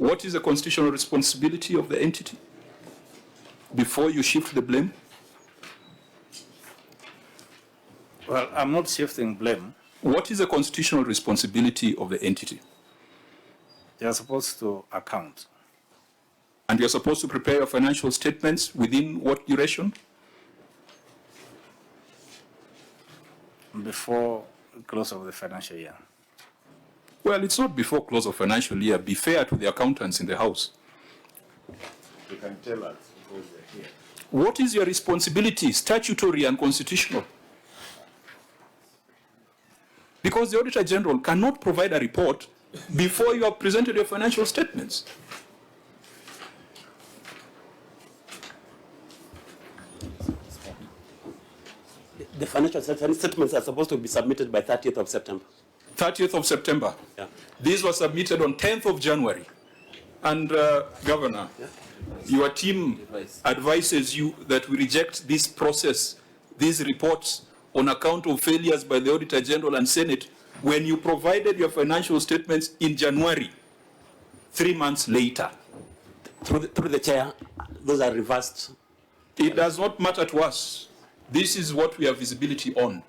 What is the constitutional responsibility of the entity before you shift the blame? Well, I'm not shifting blame. What is the constitutional responsibility of the entity? They are supposed to account. And you're supposed to prepare your financial statements within what duration? Before close of the financial year. Well, it's not before close of financial year. Be fair to the accountants in the house. You can tell us because they're here. What is your responsibility, statutory and constitutional? Because the Auditor General cannot provide a report before you have presented your financial statements. The financial statements are supposed to be submitted by 30th of September. 30th of September. Yeah. These were submitted on 10th of January. And Governor, your team advises you that we reject this process, these reports, on account of failures by the Auditor General and Senate when you provided your financial statements in January, 3 months later. Through the chair, those are reversed. It does not matter to us. This is what we have visibility on.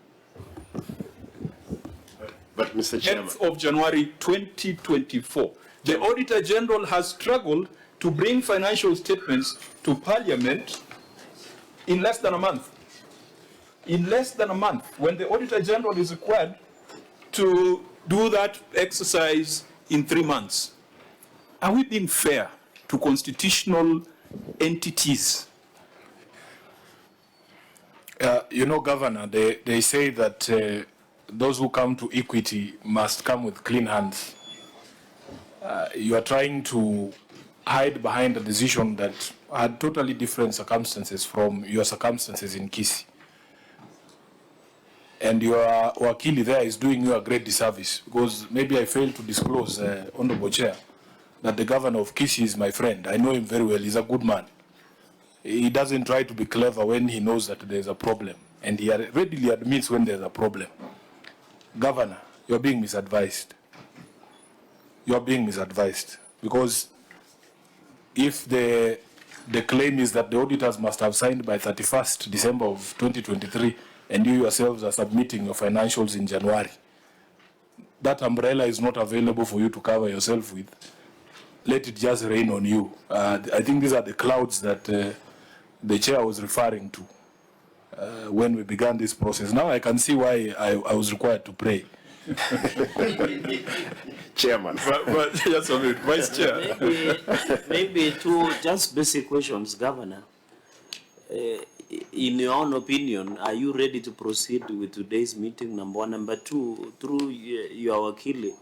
But Mr. Chairman. 10th of January 2024. The Auditor General has struggled to bring financial statements to Parliament in less than a month. In less than a month, when the Auditor General is required to do that exercise in 3 months. Are we being fair to constitutional entities? You know, Governor, they say that those who come to equity must come with clean hands. You are trying to hide behind a decision that had totally different circumstances from your circumstances in Kisii. And your wakili there is doing you a great disservice, because maybe I failed to disclose, Honorable Chair, that the governor of Kisii is my friend. I know him very well. He's a good man. He doesn't try to be clever when he knows that there's a problem, and he readily admits when there's a problem. Governor, you're being misadvised. You're being misadvised, because if the claim is that the auditors must have signed by 31st December of 2023, and you yourselves are submitting your financials in January, that umbrella is not available for you to cover yourself with. Let it just rain on you. I think these are the clouds that the chair was referring to when we began this process. Now I can see why I was required to pray. Chairman. But just a minute, Vice Chair. Maybe two just basic questions, Governor. In your own opinion, are you ready to proceed with today's meeting, number one? Number two, through your wakili,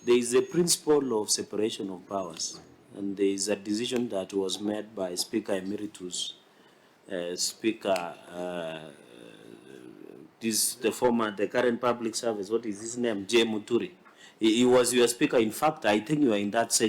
there is a principle of separation of powers, and there is a decision that was made by Speaker Emeritus, the current public service, what is his name, J. Muturi. He was your speaker. In fact, I think you are in that section.